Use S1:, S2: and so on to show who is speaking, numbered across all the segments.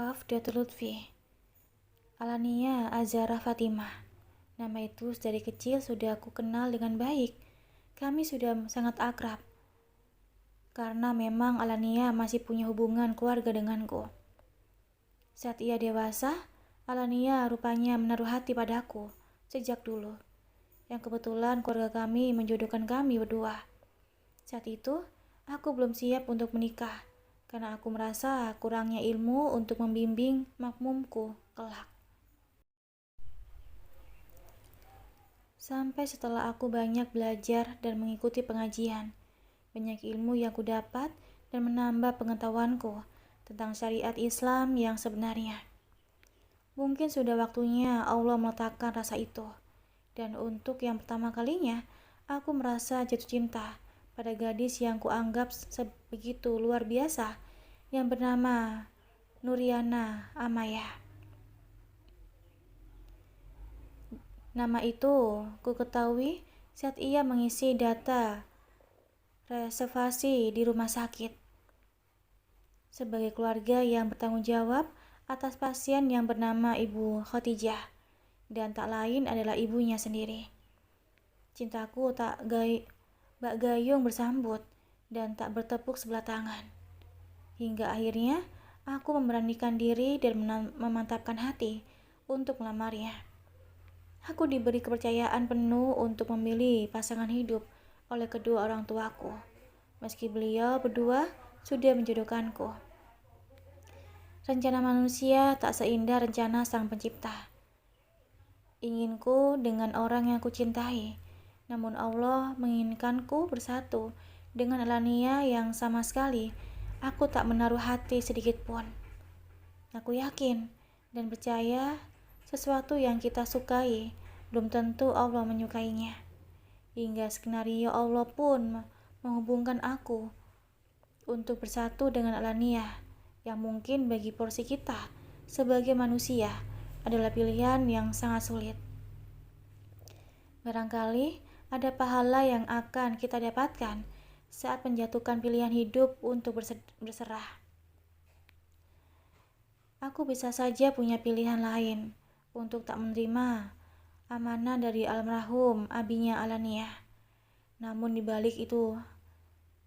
S1: Maaf, Datuk Lutfi. Alania Azara Fatimah. Nama itu dari kecil sudah aku kenal dengan baik. Kami sudah sangat akrab. Karena memang Alania masih punya hubungan keluarga denganku. Saat ia dewasa, Alania rupanya menaruh hati padaku sejak dulu. Yang kebetulan keluarga kami menjodohkan kami berdua. Saat itu, aku belum siap untuk menikah karena aku merasa kurangnya ilmu untuk membimbing makmumku kelak. Sampai setelah aku banyak belajar dan mengikuti pengajian, banyak ilmu yang aku dapat dan menambah pengetahuanku tentang syariat Islam yang sebenarnya. Mungkin sudah waktunya Allah meletakkan rasa itu. Dan untuk yang pertama kalinya, aku merasa jatuh cinta pada gadis yang kuanggap sebegitu luar biasa yang bernama Nuriana Amaya. Nama itu ku ketahui saat ia mengisi data reservasi di rumah sakit. Sebagai keluarga yang bertanggung jawab atas pasien yang bernama Ibu Khadijah, dan tak lain adalah ibunya sendiri. Cintaku tak bak gayung bersambut dan tak bertepuk sebelah tangan. Hingga akhirnya aku memberanikan diri dan memantapkan hati untuk melamarnya. Aku diberi kepercayaan penuh untuk memilih pasangan hidup oleh kedua orang tuaku, meski beliau berdua sudah menjodohkanku. Rencana manusia tak seindah rencana Sang Pencipta. Inginku dengan orang yang kucintai, namun Allah menginginkanku bersatu dengan Alania yang sama sekali aku tak menaruh hati sedikit pun. Aku yakin dan percaya sesuatu yang kita sukai belum tentu Allah menyukainya. Hingga skenario Allah pun menghubungkan aku untuk bersatu dengan Alania yang mungkin bagi porsi kita sebagai manusia adalah pilihan yang sangat sulit. Barangkali ada pahala yang akan kita dapatkan saat menjatuhkan pilihan hidup untuk berserah. Aku bisa saja punya pilihan lain untuk tak menerima amanah dari almarhum abinya Alania. Namun dibalik itu,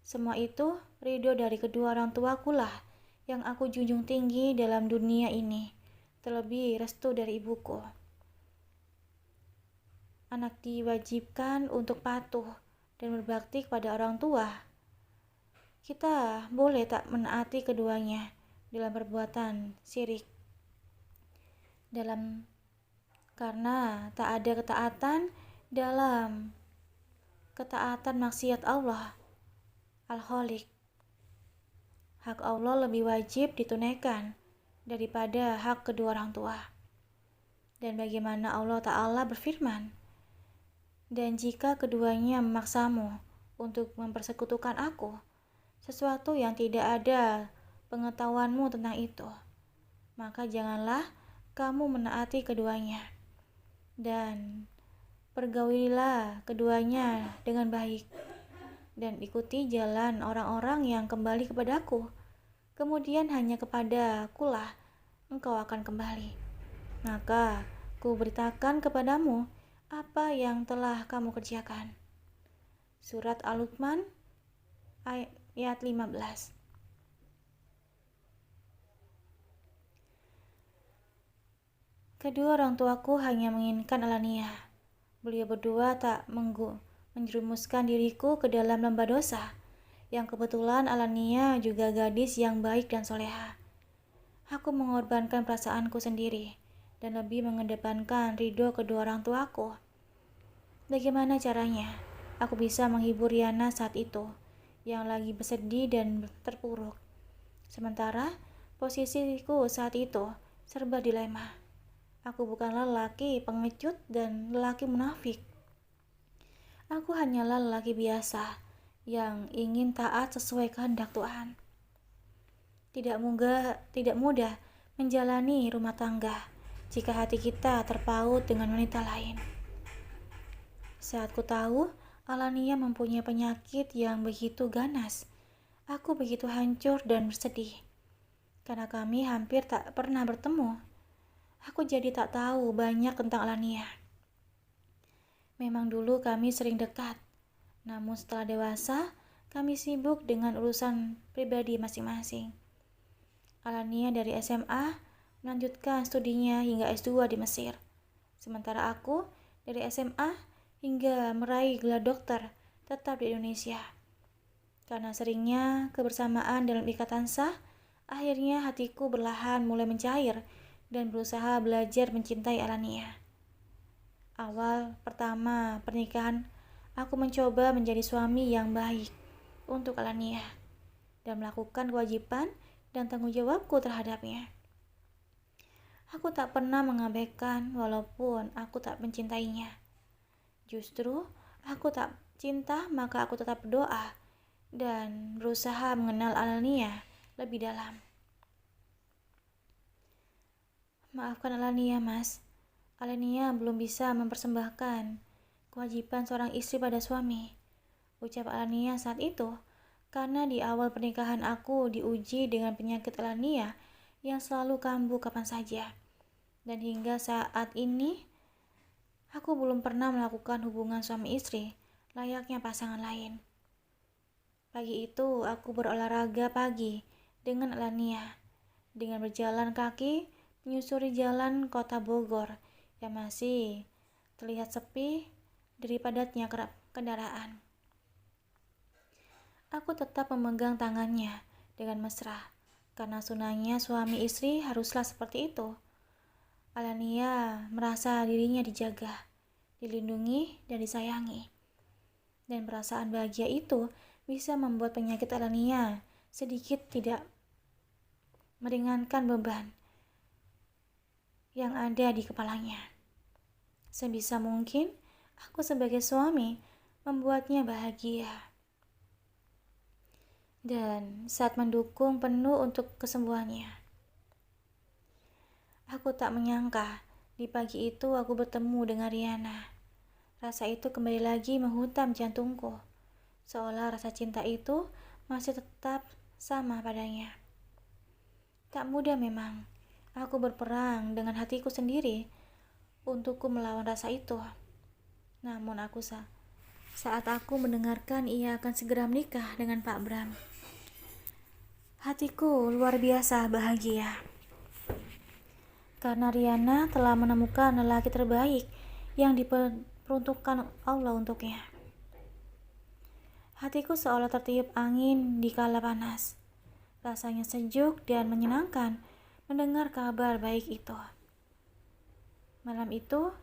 S1: semua itu ridho dari kedua orang tuaku lah yang aku junjung tinggi dalam dunia ini, terlebih restu dari ibuku. Anak diwajibkan untuk patuh dan berbakti kepada orang tua. Kita boleh tak menaati keduanya dalam perbuatan syirik. Karena tak ada ketaatan dalam ketaatan maksiat Allah Al-Khaliq. Hak Allah lebih wajib ditunaikan daripada hak kedua orang tua. Dan bagaimana Allah Ta'ala berfirman, dan jika keduanya memaksamu untuk mempersekutukan aku, sesuatu yang tidak ada pengetahuanmu tentang itu, maka janganlah kamu menaati keduanya, dan pergaulilah keduanya dengan baik, dan ikuti jalan orang-orang yang kembali kepadaku. Kemudian hanya kepada Akulah engkau akan kembali. Maka ku beritakan kepadamu apa yang telah kamu kerjakan. Surat Al-Luqman ayat 15. Kedua orang tuaku hanya menginginkan Alania. Beliau berdua tak menjerumuskan diriku ke dalam lembah dosa. Yang kebetulan Alania juga gadis yang baik dan soleha. Aku mengorbankan perasaanku sendiri dan lebih mengedepankan ridho kedua orang tuaku. Bagaimana caranya aku bisa menghibur Yana saat itu, yang lagi bersedih dan terpuruk. Sementara posisiku saat itu serba dilema. Aku bukanlah lelaki pengecut dan lelaki munafik. Aku hanyalah lelaki biasa yang ingin taat sesuai kehendak Tuhan. Tidak mudah menjalani rumah tangga jika hati kita terpaut dengan wanita lain. Saat ku tahu Alania mempunyai penyakit yang begitu ganas, aku begitu hancur dan bersedih. Karena kami hampir tak pernah bertemu, aku jadi tak tahu banyak tentang Alania. Memang dulu kami sering dekat, namun setelah dewasa, kami sibuk dengan urusan pribadi masing-masing. Alania dari SMA melanjutkan studinya hingga S2 di Mesir. Sementara aku dari SMA hingga meraih gelar dokter tetap di Indonesia. Karena seringnya kebersamaan dalam ikatan sah, akhirnya hatiku perlahan mulai mencair dan berusaha belajar mencintai Alania. Awal pertama pernikahan, aku mencoba menjadi suami yang baik untuk Alania dan melakukan kewajiban dan tanggung jawabku terhadapnya. Aku tak pernah mengabaikan walaupun aku tak mencintainya. Justru aku tak cinta, maka aku tetap berdoa dan berusaha mengenal Alania lebih dalam. Maafkan Alania, Mas. Alania belum bisa mempersembahkan kewajiban seorang istri pada suami, ucap Alania saat itu, karena di awal pernikahan aku diuji dengan penyakit Alania yang selalu kambuh kapan saja. Dan hingga saat ini, aku belum pernah melakukan hubungan suami istri layaknya pasangan lain. Pagi itu aku berolahraga pagi dengan Alania, dengan berjalan kaki menyusuri jalan kota Bogor yang masih terlihat sepi dari padatnya kendaraan. Aku tetap memegang tangannya dengan mesra, karena sunahnya suami istri haruslah seperti itu. Alania merasa dirinya dijaga, dilindungi, dan disayangi. Dan perasaan bahagia itu bisa membuat penyakit Alania sedikit tidak meringankan beban yang ada di kepalanya. Sebisa mungkin, aku sebagai suami membuatnya bahagia. Dan saat mendukung penuh untuk kesembuhannya. Aku tak menyangka di pagi itu aku bertemu dengan Riana. Rasa itu kembali lagi menghutam jantungku, seolah rasa cinta itu masih tetap sama padanya. Tak mudah memang, aku berperang dengan hatiku sendiri untukku melawan rasa itu. Namun saat aku mendengarkan ia akan segera menikah dengan Pak Bram, hatiku luar biasa bahagia. Karena Riana telah menemukan lelaki terbaik yang diperuntukkan Allah untuknya. Hatiku seolah tertiup angin di kala panas. Rasanya sejuk dan menyenangkan mendengar kabar baik itu. Malam itu,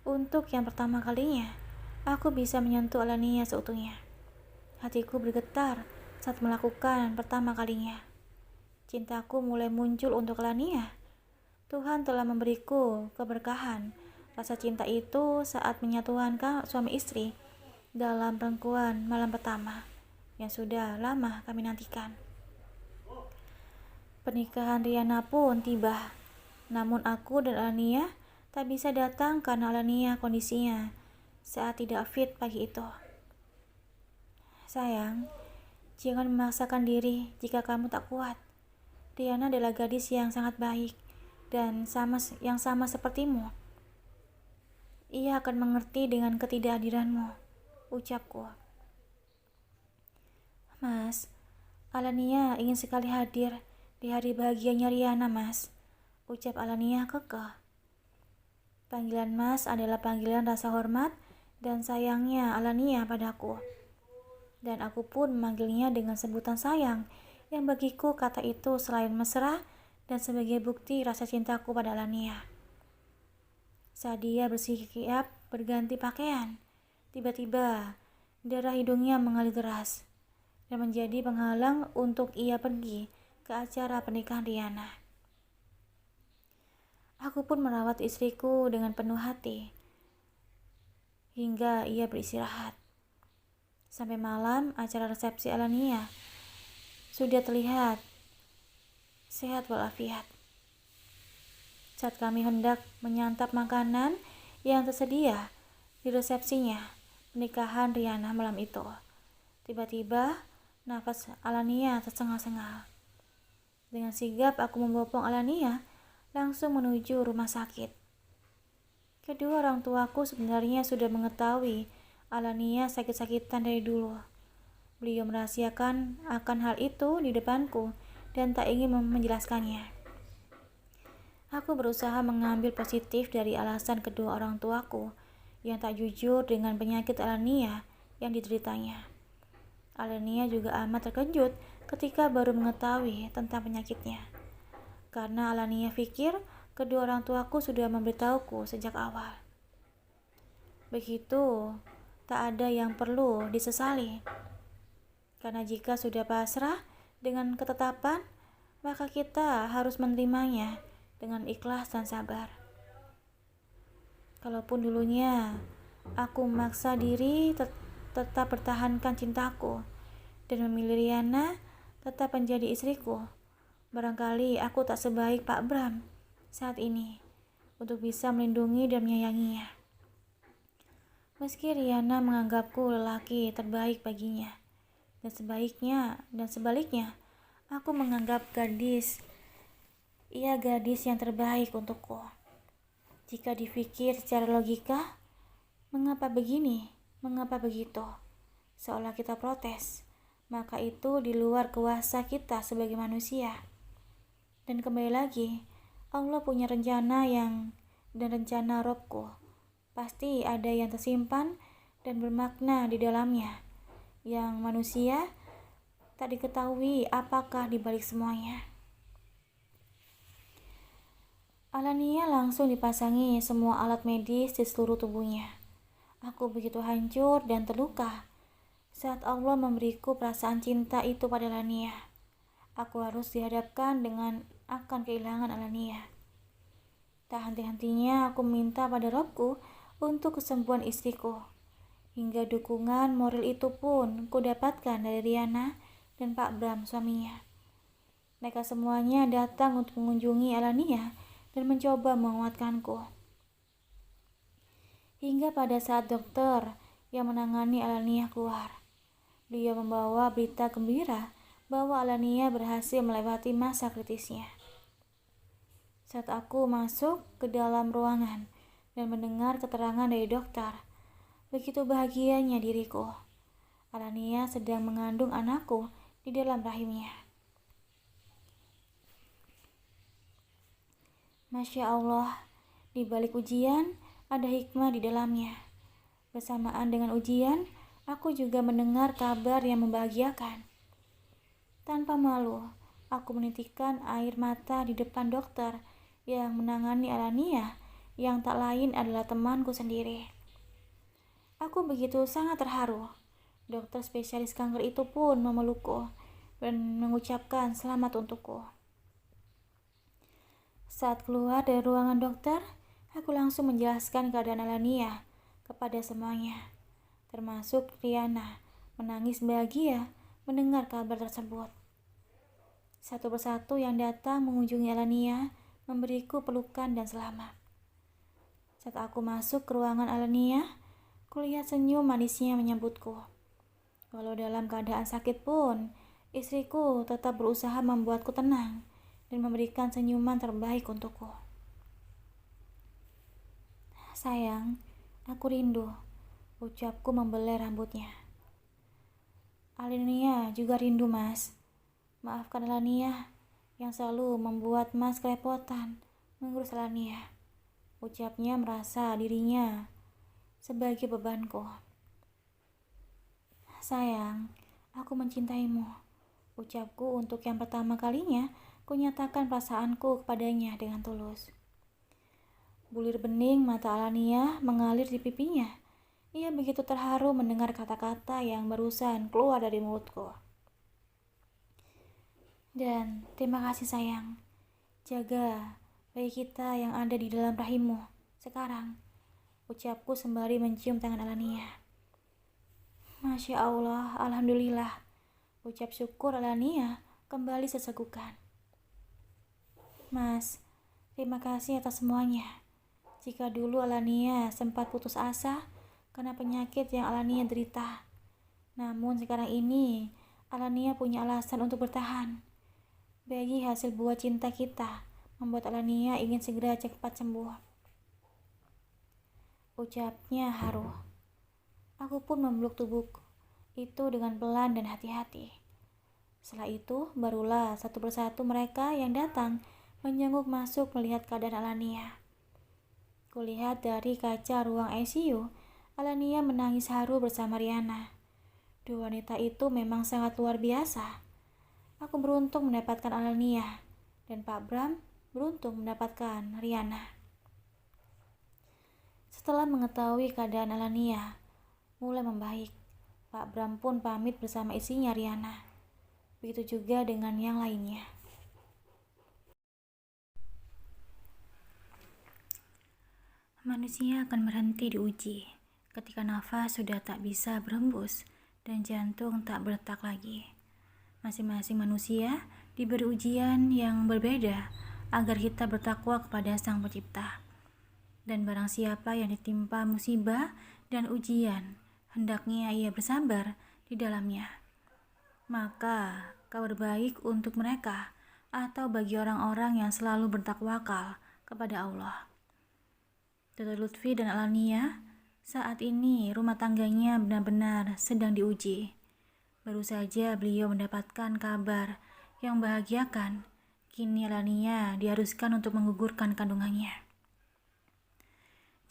S1: untuk yang pertama kalinya, aku bisa menyentuh Alania seutuhnya. Hatiku bergetar saat melakukan pertama kalinya. Cintaku mulai muncul untuk Alania. Tuhan telah memberiku keberkahan rasa cinta itu saat penyatuan suami istri dalam rangkuan malam pertama yang sudah lama kami nantikan. Pernikahan Riana pun tiba, namun aku dan Alania tak bisa datang karena Alania kondisinya saat tidak fit pagi itu. Sayang, jangan memaksakan diri jika kamu tak kuat. Riana adalah gadis yang sangat baik dan yang sama sepertimu. Ia akan mengerti dengan ketidakhadiranmu, ucapku. Mas, Alania ingin sekali hadir di hari bahagianya Riana, Mas, ucap Alania kekeh. Panggilan Mas adalah panggilan rasa hormat dan sayangnya Alania padaku. Dan aku pun memanggilnya dengan sebutan sayang, yang bagiku kata itu selain mesra dan sebagai bukti rasa cintaku pada Alania. Saat dia bersiap berganti pakaian, tiba-tiba darah hidungnya mengalir deras dan menjadi penghalang untuk ia pergi ke acara pernikahan Riana. Aku pun merawat istriku dengan penuh hati hingga ia beristirahat. Sampai malam acara resepsi Alania sudah terlihat sehat walafiat. Saat kami hendak menyantap makanan yang tersedia di resepsinya pernikahan Riana malam itu, tiba-tiba nafas Alania tersengal-sengal Dengan sigap aku membopong Alania langsung menuju rumah sakit. Kedua orang tuaku sebenarnya sudah mengetahui Alania sakit-sakitan dari dulu. Beliau merahasiakan akan hal itu di depanku dan tak ingin menjelaskannya. Aku berusaha mengambil positif dari alasan kedua orang tuaku yang tak jujur dengan penyakit Alania yang dideritanya. Alania juga amat terkejut ketika baru mengetahui tentang penyakitnya. Karena Alania pikir kedua orang tuaku sudah memberitahuku sejak awal. Begitu, tak ada yang perlu disesali. Karena jika sudah pasrah dengan ketetapan, maka kita harus menerimanya dengan ikhlas dan sabar. Kalaupun dulunya aku memaksa diri tetap pertahankan cintaku dan memilih Riana tetap menjadi istriku, barangkali aku tak sebaik Pak Bram saat ini untuk bisa melindungi dan menyayanginya. Meski Riana menganggapku lelaki terbaik baginya, dan sebaliknya, aku menganggap ia gadis yang terbaik untukku. Jika dipikir secara logika, mengapa begini, mengapa begitu, seolah kita protes, maka itu di luar kuasa kita sebagai manusia. Dan kembali lagi, Allah punya rencana dan rencana Robku pasti ada yang tersimpan dan bermakna di dalamnya, yang manusia tak diketahui apakah di balik semuanya. Alania langsung dipasangi semua alat medis di seluruh tubuhnya. Aku begitu hancur dan terluka saat Allah memberiku perasaan cinta itu pada Alania. Aku harus dihadapkan dengan akan kehilangan Alania. Tak henti-hentinya aku minta pada Robku untuk kesembuhan istriku. Hingga dukungan moral itu pun ku dapatkan dari Riana dan Pak Bram suaminya. Mereka semuanya datang untuk mengunjungi Alania dan mencoba menguatkanku. Hingga pada saat dokter yang menangani Alania keluar, beliau membawa berita gembira bahwa Alania berhasil melewati masa kritisnya. Saat aku masuk ke dalam ruangan dan mendengar keterangan dari dokter, begitu bahagianya diriku. Alania sedang mengandung anakku di dalam rahimnya. Masya Allah, di balik ujian ada hikmah di dalamnya. Bersamaan dengan ujian, aku juga mendengar kabar yang membahagiakan. Tanpa malu, aku menitikkan air mata di depan dokter yang menangani Alania, yang tak lain adalah temanku sendiri. Aku begitu sangat terharu. Dokter spesialis kanker itu pun memelukku dan mengucapkan selamat untukku. Saat keluar dari ruangan dokter, aku langsung menjelaskan keadaan Alania kepada semuanya, termasuk Riana, menangis bahagia mendengar kabar tersebut. Satu persatu yang datang mengunjungi Alania memberiku pelukan dan selamat. Saat aku masuk ke ruangan Alania, kulihat senyum manisnya menyambutku. Walau dalam keadaan sakit pun, istriku tetap berusaha membuatku tenang dan memberikan senyuman terbaik untukku. Sayang, aku rindu, ucapku membelai rambutnya. Alania juga rindu, Mas. Maafkan Alania yang selalu membuat Mas kerepotan mengurus Alania. Ucapnya merasa dirinya sebagai bebanku. Sayang, aku mencintaimu. Ucapku untuk yang pertama kalinya, kunyatakan perasaanku kepadanya dengan tulus. Bulir bening mata Alania mengalir di pipinya. Ia begitu terharu mendengar kata-kata yang barusan keluar dari mulutku. Dan terima kasih sayang. Jaga bayi kita yang ada di dalam rahimmu sekarang, ucapku sembari mencium tangan Alania. Masya Allah, Alhamdulillah, ucap syukur Alania kembali sesegukan. Mas, terima kasih atas semuanya. Jika dulu Alania sempat putus asa karena penyakit yang Alania derita, namun sekarang ini Alania punya alasan untuk bertahan. Bayi hasil buah cinta kita membuat Alania ingin segera cepat sembuh. Ucapnya haru. Aku pun memeluk tubuh itu dengan pelan dan hati-hati. Setelah itu, barulah satu persatu mereka yang datang menjenguk masuk melihat keadaan Alania. Kulihat dari kaca ruang ICU, Alania menangis haru bersama Riana. Dua wanita itu memang sangat luar biasa. Aku beruntung mendapatkan Alania, dan Pak Bram beruntung mendapatkan Riana. Setelah mengetahui keadaan Alania mulai membaik, Pak Bram pun pamit bersama istrinya Riana. Begitu juga dengan yang lainnya. Manusia akan berhenti diuji ketika nafas sudah tak bisa berhembus dan jantung tak berdetak lagi. Masing-masing manusia diberi ujian yang berbeda agar kita bertakwa kepada Sang Pencipta. Dan barang siapa yang ditimpa musibah dan ujian, hendaknya ia bersabar di dalamnya. Maka kabar baik untuk mereka atau bagi orang-orang yang selalu bertakwakal kepada Allah. Dr. Lutfi dan Alania, saat ini rumah tangganya benar-benar sedang diuji. Baru saja beliau mendapatkan kabar yang membahagiakan. Kini Alania diharuskan untuk menggugurkan kandungannya.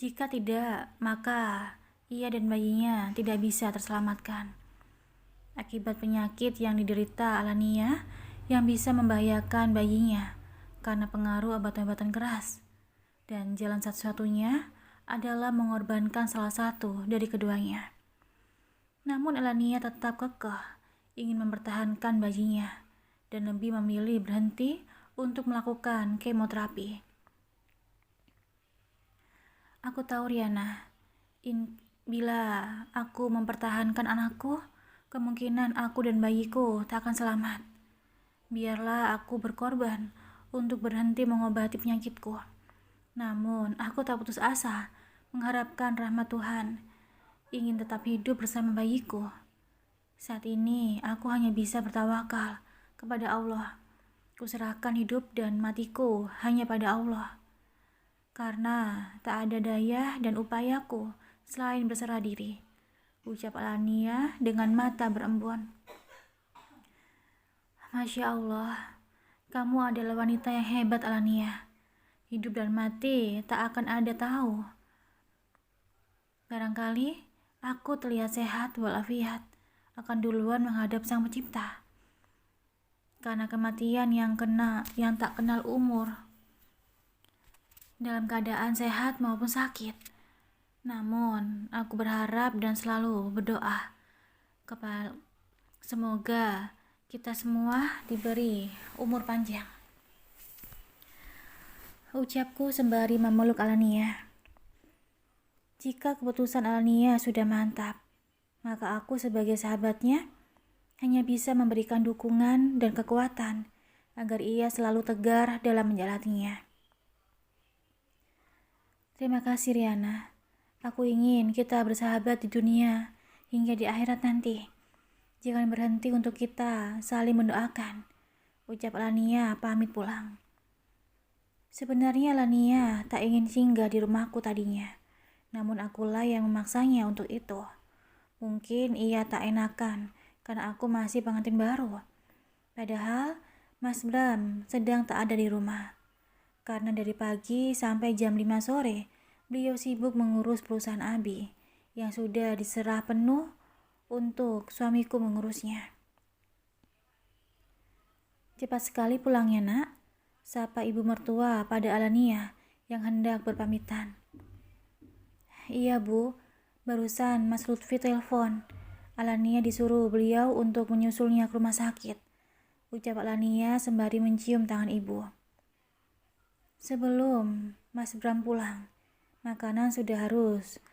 S1: Jika tidak, maka ia dan bayinya tidak bisa terselamatkan. Akibat penyakit yang diderita Alania yang bisa membahayakan bayinya karena pengaruh obat-obatan keras. Dan jalan satu-satunya adalah mengorbankan salah satu dari keduanya. Namun Alania tetap kekeh ingin mempertahankan bayinya dan lebih memilih berhenti untuk melakukan kemoterapi. Aku tahu Riana, bila aku mempertahankan anakku, kemungkinan aku dan bayiku tak akan selamat. Biarlah aku berkorban untuk berhenti mengobati penyakitku. Namun, aku tak putus asa, mengharapkan rahmat Tuhan, ingin tetap hidup bersama bayiku. Saat ini, aku hanya bisa bertawakal kepada Allah. Kuserahkan hidup dan matiku hanya pada Allah. Karena tak ada daya dan upayaku selain berserah diri, ucap Alania dengan mata berembun. Masya Allah, kamu adalah wanita yang hebat Alania. Hidup dan mati tak akan ada tahu. Barangkali aku terlihat sehat walafiat akan duluan menghadap Sang Pencipta. Karena kematian yang tak kenal umur. Dalam keadaan sehat maupun sakit. Namun, aku berharap dan selalu berdoa semoga kita semua diberi umur panjang. Ucapku sembari memeluk Alania. Jika keputusan Alania sudah mantap, maka aku sebagai sahabatnya hanya bisa memberikan dukungan dan kekuatan agar ia selalu tegar dalam menjalaninya. Terima kasih Riana. Aku ingin kita bersahabat di dunia hingga di akhirat nanti. Jangan berhenti untuk kita saling mendoakan, ucap Alania pamit pulang. Sebenarnya Alania tak ingin singgah di rumahku tadinya, namun akulah yang memaksanya untuk itu. Mungkin ia tak enakan karena aku masih pengantin baru. Padahal Mas Bram sedang tak ada di rumah. Karena dari pagi sampai jam 5 sore, beliau sibuk mengurus perusahaan Abi yang sudah diserah penuh untuk suamiku mengurusnya. Cepat sekali pulangnya nak, sapa ibu mertua pada Alania yang hendak berpamitan. Iya bu, barusan Mas Lutfi telepon. Alania disuruh beliau untuk menyusulnya ke rumah sakit, ucap Alania sembari mencium tangan ibu. Sebelum Mas Bram pulang, makanan sudah harus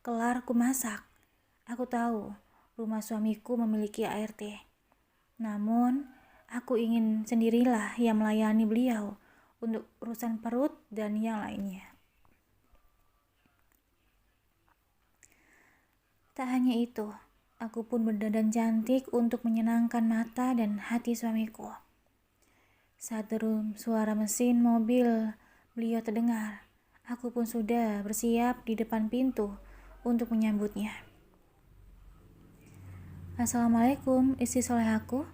S1: kelar kumasak. Aku tahu rumah suamiku memiliki ART. Namun, aku ingin sendirilah yang melayani beliau untuk urusan perut dan yang lainnya. Tak hanya itu, aku pun berdandan cantik untuk menyenangkan mata dan hati suamiku. Saat derum suara mesin mobil beliau terdengar, aku pun sudah bersiap di depan pintu untuk menyambutnya. "Assalamualaikum, istri solehaku,"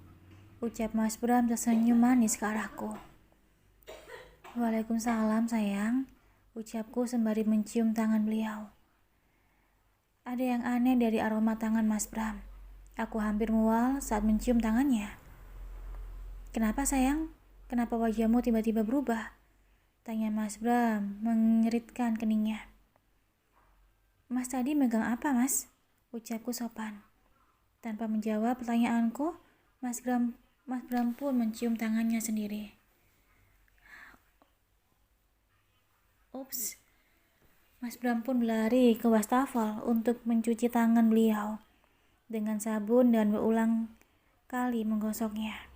S1: ucap Mas Bram tersenyum manis ke arahku. "Waalaikumsalam sayang," ucapku sembari mencium tangan beliau. Ada yang aneh dari aroma tangan Mas Bram. Aku hampir mual saat mencium tangannya. "Kenapa sayang? Kenapa wajahmu tiba-tiba berubah?" tanya Mas Bram mengeritkan keningnya. "Mas tadi megang apa, Mas?" ucapku sopan. Tanpa menjawab pertanyaanku, Mas Bram pun mencium tangannya sendiri. Ups. Mas Bram pun berlari ke wastafel untuk mencuci tangan beliau dengan sabun dan berulang kali menggosoknya.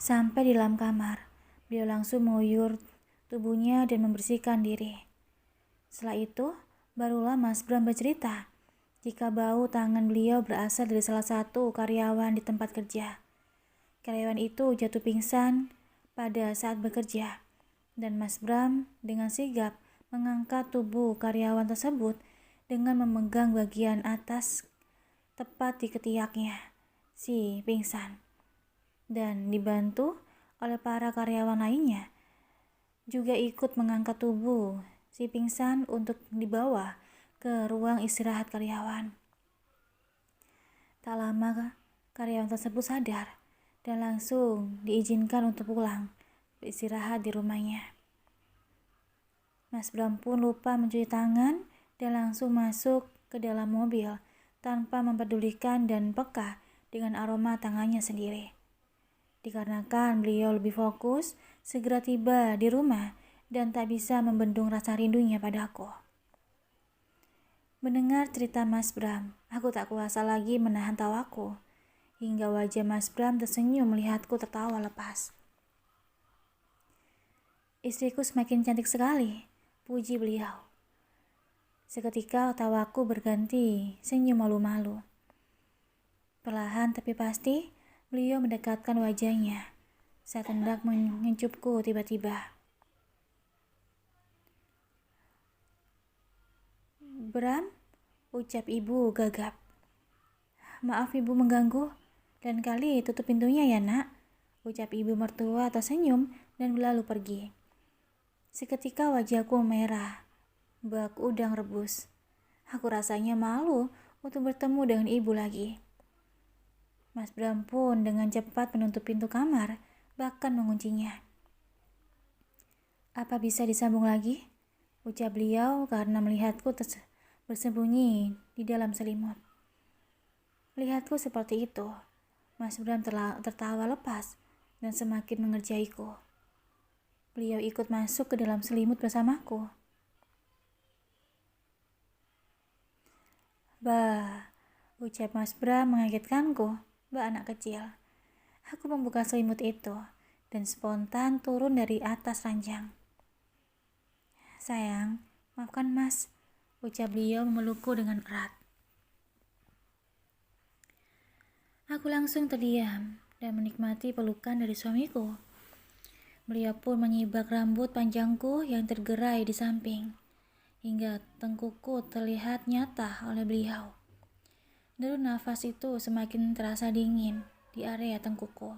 S1: Sampai di dalam kamar, beliau langsung menguyur tubuhnya dan membersihkan diri. Setelah itu, barulah Mas Bram bercerita jika bau tangan beliau berasal dari salah satu karyawan di tempat kerja. Karyawan itu jatuh pingsan pada saat bekerja, dan Mas Bram dengan sigap mengangkat tubuh karyawan tersebut dengan memegang bagian atas tepat di ketiaknya si pingsan, dan dibantu oleh para karyawan lainnya juga ikut mengangkat tubuh si pingsan untuk dibawa ke ruang istirahat karyawan. Tak lama karyawan tersebut sadar dan langsung diizinkan untuk pulang beristirahat di rumahnya. Mas Bram pun lupa mencuci tangan dan langsung masuk ke dalam mobil tanpa mempedulikan dan peka dengan aroma tangannya sendiri. Dikarenakan beliau lebih fokus segera tiba di rumah dan tak bisa membendung rasa rindunya padaku. Mendengar cerita Mas Bram, aku tak kuasa lagi menahan tawaku, hingga wajah Mas Bram tersenyum melihatku tertawa lepas. "Istriku semakin cantik sekali," puji beliau. Seketika tawaku berganti senyum malu-malu. Perlahan tapi pasti, beliau mendekatkan wajahnya saat hendak mengencupku tiba-tiba. "Bram," ucap ibu gagap. "Maaf ibu mengganggu, dan kali tutup pintunya ya nak," ucap ibu mertua tersenyum dan berlalu pergi. Seketika wajahku merah, bak udang rebus. Aku rasanya malu untuk bertemu dengan ibu lagi. Mas Bram pun dengan cepat menutup pintu kamar, bahkan menguncinya. "Apa bisa disambung lagi?" ucap beliau karena melihatku bersembunyi di dalam selimut. Melihatku seperti itu, Mas Bram tertawa lepas dan semakin mengerjaiku. Beliau ikut masuk ke dalam selimut bersamaku. "Bah," ucap Mas Bram mengagetkanku, bak anak kecil. Aku membuka selimut itu dan spontan turun dari atas ranjang. "Sayang, maafkan Mas," ucap beliau memelukku dengan erat. Aku langsung terdiam dan menikmati pelukan dari suamiku. Beliau pun menyibak rambut panjangku yang tergerai di samping, hingga tengkukku terlihat nyata oleh beliau. Deru nafas itu semakin terasa dingin di area tengkukku.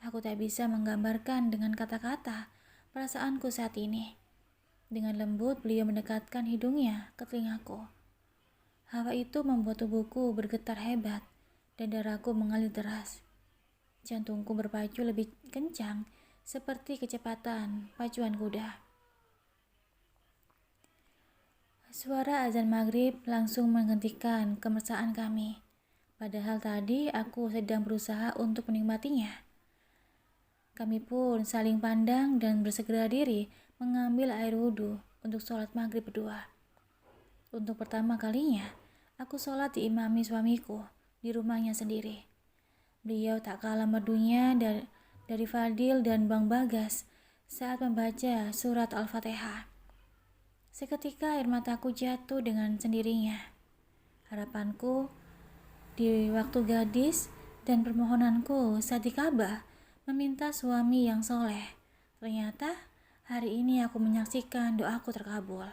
S1: Aku tak bisa menggambarkan dengan kata-kata perasaanku saat ini. Dengan lembut beliau mendekatkan hidungnya ke telingaku. Hawa itu membuat tubuhku bergetar hebat dan darahku mengalir deras. Jantungku berpacu lebih kencang seperti kecepatan pacuan kuda. Suara azan maghrib langsung menghentikan kemesraan kami. Padahal tadi aku sedang berusaha untuk menikmatinya. Kami pun saling pandang dan bersegera diri mengambil air wudhu untuk sholat maghrib berdua. Untuk pertama kalinya, aku sholat diimami suamiku di rumahnya sendiri. Beliau tak kalah merdunya dari Fadil dan Bang Bagas saat membaca surat Al-Fatihah. Seketika air mataku jatuh dengan sendirinya. Harapanku di waktu gadis dan permohonanku saat di Ka'bah meminta suami yang soleh. Ternyata hari ini aku menyaksikan doaku terkabul.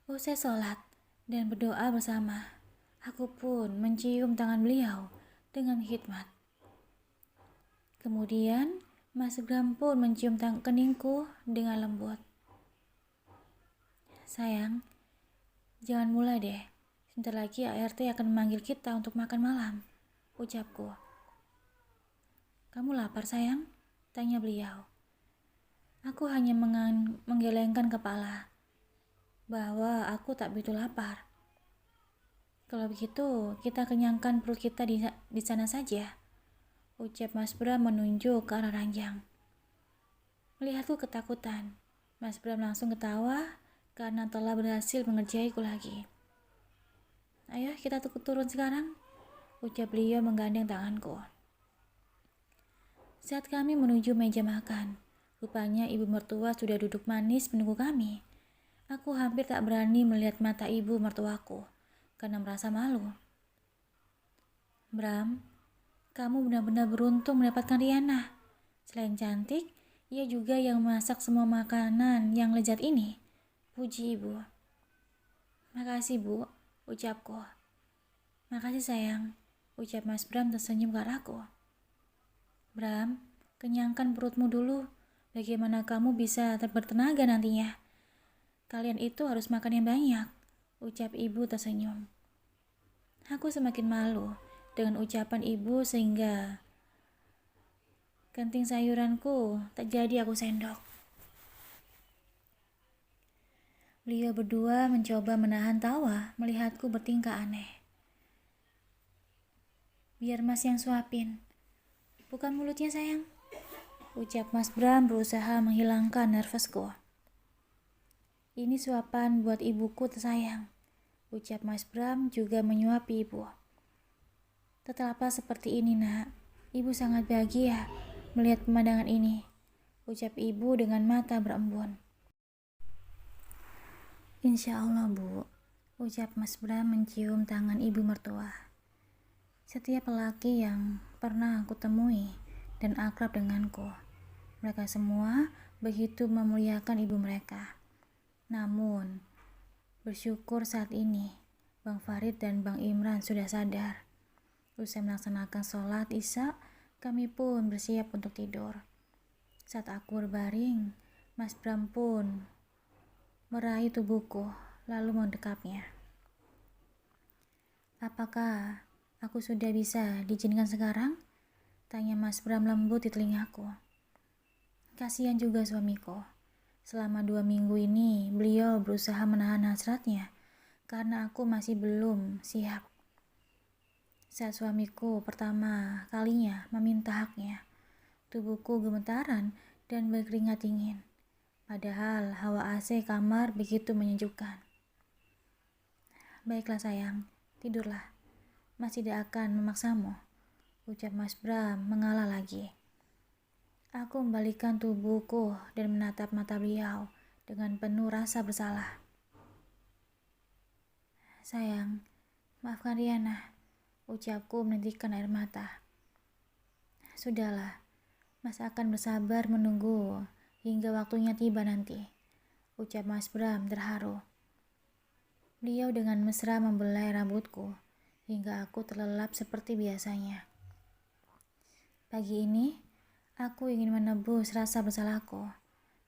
S1: Usai sholat dan berdoa bersama, aku pun mencium tangan beliau dengan khidmat. Kemudian Mas Bram pun mencium keningku dengan lembut. Sayang, jangan mulai deh. Sebentar lagi ART akan memanggil kita untuk makan malam, ucapku. Kamu lapar sayang? Tanya beliau. Aku hanya menggelengkan kepala bahwa aku tak begitu lapar. Kalau begitu, kita kenyangkan perut kita di sana saja, ucap Mas Bram menunjuk ke arah ranjang. Melihatku ketakutan, Mas Bram langsung ketawa karena telah berhasil mengerjaiku lagi. Ayo kita turun sekarang, ucap beliau menggandeng tanganku. Saat kami menuju meja makan, rupanya ibu mertua sudah duduk manis menunggu kami. Aku hampir tak berani melihat mata ibu mertuaku karena merasa malu. Bram, kamu benar-benar beruntung mendapatkan Riana. Selain cantik, ia juga yang memasak semua makanan yang lezat ini, puji ibu. Makasih bu, ucapku. Makasih sayang, ucap Mas Bram tersenyum ke arahku. Bram, kenyangkan perutmu dulu. Bagaimana kamu bisa bertenaga nantinya? Kalian itu harus makan yang banyak, ucap ibu tersenyum. Aku semakin malu dengan ucapan ibu sehingga kanting sayuranku tak jadi aku sendok. Beliau berdua mencoba menahan tawa melihatku bertingkah aneh. Biar Mas yang suapin. Bukan mulutnya sayang, ucap Mas Bram berusaha menghilangkan nervousku. Ini suapan buat ibuku tersayang, ucap Mas Bram juga menyuapi ibu. Tetaplah seperti ini nak, ibu sangat bahagia melihat pemandangan ini, ucap ibu dengan mata berembun. Insya Allah bu, ucap Mas Bram mencium tangan ibu mertua. Setiap lelaki yang pernah aku temui dan akrab denganku, mereka semua begitu memuliakan ibu mereka. Namun, bersyukur saat ini, Bang Farid dan Bang Imran sudah sadar. Usai melaksanakan sholat Isya, kami pun bersiap untuk tidur. Saat aku berbaring, Mas Bram pun meraih tubuhku, lalu mendekapnya. Apakah aku sudah bisa diizinkan sekarang? Tanya Mas Bram lembut di telingaku. Kasihan juga suamiku. Selama 2 minggu ini, beliau berusaha menahan hasratnya karena aku masih belum siap. Saat suamiku pertama kalinya meminta haknya, tubuhku gemetaran dan berkeringat dingin. Padahal hawa AC kamar begitu menyejukkan. Baiklah sayang, tidurlah. Mas tidak akan memaksamu, ucap Mas Bram mengalah lagi. Aku membalikkan tubuhku dan menatap mata beliau dengan penuh rasa bersalah. Sayang, maafkan Riana, ucapku menitikan air mata. Sudahlah, Mas akan bersabar menunggu hingga waktunya tiba nanti, ucap Mas Bram terharu. Beliau dengan mesra membelai rambutku hingga aku terlelap seperti biasanya. Pagi ini, aku ingin menebus rasa bersalahku.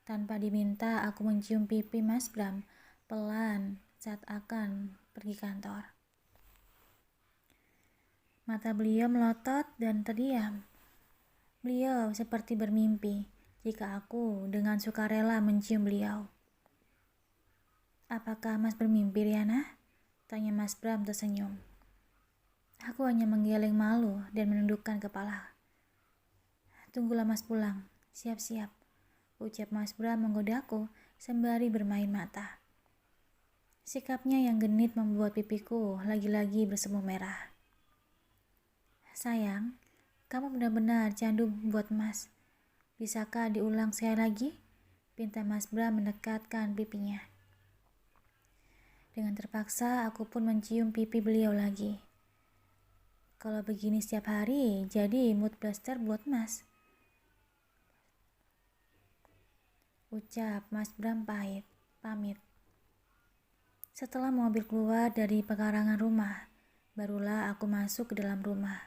S1: Tanpa diminta, aku mencium pipi Mas Bram pelan saat akan pergi kantor. Mata beliau melotot dan terdiam. Beliau seperti bermimpi jika aku dengan sukarela mencium beliau. Apakah Mas bermimpi, Riana? Tanya Mas Bram tersenyum. Aku hanya menggeleng malu dan menundukkan kepala. Tunggulah Mas pulang, siap-siap, ucap Mas Bram menggodaku sembari bermain mata. Sikapnya yang genit membuat pipiku lagi-lagi bersemu merah. Sayang, kamu benar-benar candu buat Mas. Bisakah diulang sekali lagi? Pinta Mas Bram mendekatkan pipinya. Dengan terpaksa, aku pun mencium pipi beliau lagi. Kalau begini setiap hari, jadi mood blaster buat Mas. Ucap Mas Bram pamit. Setelah mobil keluar dari pekarangan rumah, barulah aku masuk ke dalam rumah.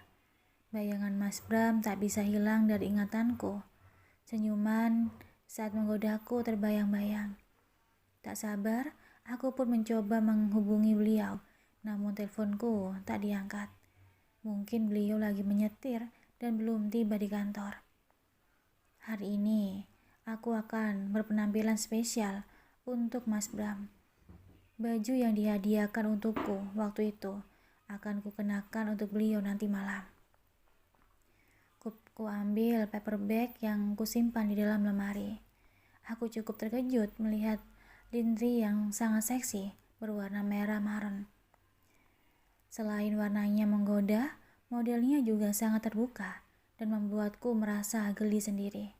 S1: Bayangan Mas Bram tak bisa hilang dari ingatanku. Senyuman saat menggodaku terbayang-bayang. Tak sabar, aku pun mencoba menghubungi beliau, namun teleponku tak diangkat. Mungkin beliau lagi menyetir dan belum tiba di kantor. Hari ini, aku akan berpenampilan spesial untuk Mas Bram. Baju yang dihadiahkan untukku waktu itu akan kukenakan untuk beliau nanti malam. Ku ambil paper bag yang kusimpan di dalam lemari. Aku cukup terkejut melihat lingerie yang sangat seksi berwarna merah maroon. Selain warnanya menggoda, modelnya juga sangat terbuka dan membuatku merasa geli sendiri.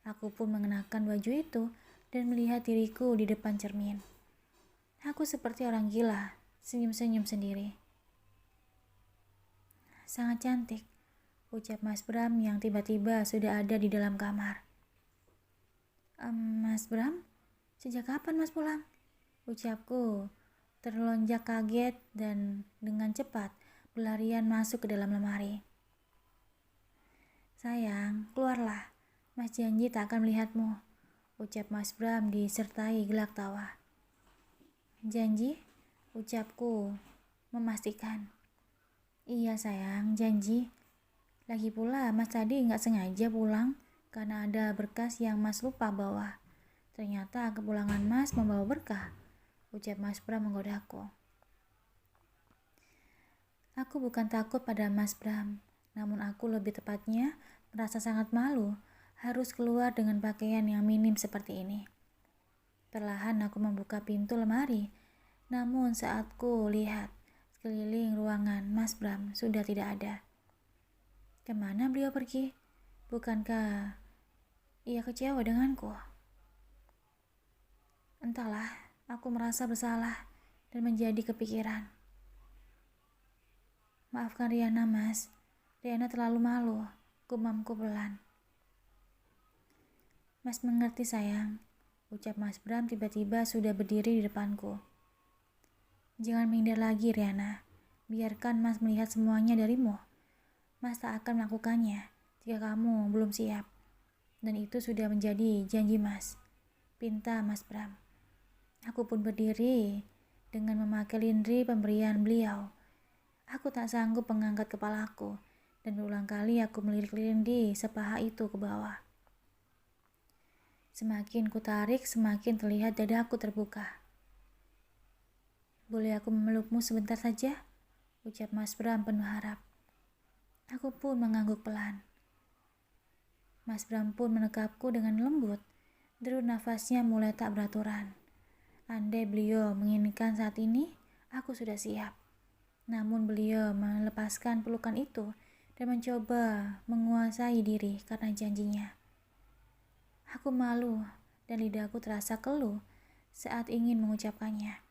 S1: Aku pun mengenakan baju itu dan melihat diriku di depan cermin. Aku seperti orang gila, senyum-senyum sendiri. Sangat cantik, ucap Mas Bram yang tiba-tiba sudah ada di dalam kamar. Mas Bram, sejak kapan Mas pulang? Ucapku terlonjak kaget dan dengan cepat berlarian masuk ke dalam lemari. Sayang, keluarlah. Mas janji tak akan melihatmu, ucap Mas Bram disertai gelak tawa. Janji? Ucapku memastikan. Iya sayang, janji. Lagi pula Mas tadi nggak sengaja pulang karena ada berkas yang Mas lupa bawa. Ternyata kepulangan Mas membawa berkah, ucap Mas Bram menggodaku. Aku bukan takut pada Mas Bram, namun aku lebih tepatnya merasa sangat malu harus keluar dengan pakaian yang minim seperti ini. Perlahan aku membuka pintu lemari, namun saat ku lihat sekeliling ruangan Mas Bram sudah tidak ada. Kemana beliau pergi? Bukankah ia kecewa denganku? Entahlah, aku merasa bersalah dan menjadi kepikiran. Maafkan Riana, Mas. Riana terlalu malu, gumamku pelan. Mas mengerti sayang, ucap Mas Bram tiba-tiba sudah berdiri di depanku. Jangan menghindar lagi, Riana. Biarkan Mas melihat semuanya darimu. Mas tak akan melakukannya jika kamu belum siap. Dan itu sudah menjadi janji Mas. Pinta Mas Bram. Aku pun berdiri dengan memakai lingerie pemberian beliau. Aku tak sanggup mengangkat kepalaku dan berulang kali aku melirik lingerie sepaha itu ke bawah. Semakin ku tarik, semakin terlihat dadaku terbuka. Boleh aku memelukmu sebentar saja? Ucap Mas Bram penuh harap. Aku pun mengangguk pelan. Mas Bram pun menekapku dengan lembut. Deru nafasnya mulai tak beraturan. Andai beliau menginginkan saat ini, aku sudah siap. Namun beliau melepaskan pelukan itu dan mencoba menguasai diri karena janjinya. Aku malu dan lidahku terasa keluh saat ingin mengucapkannya.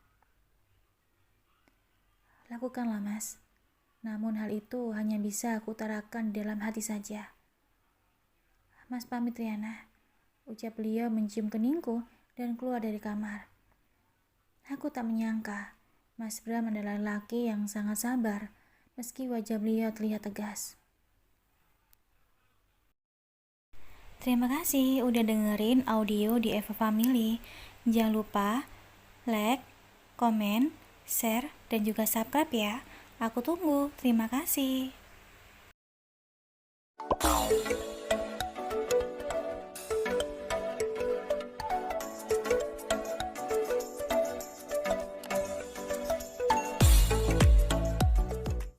S1: Lakukanlah Mas. Namun hal itu hanya bisa aku utarakan di dalam hati saja. Mas pamit Riana, ucap beliau mencium keningku dan keluar dari kamar. Aku tak menyangka Mas Bram adalah laki yang sangat sabar meski wajah beliau terlihat tegas. Terima kasih udah dengerin audio di Eva Family. Jangan lupa like, komen, share, dan juga subscribe ya. Aku tunggu. Terima kasih.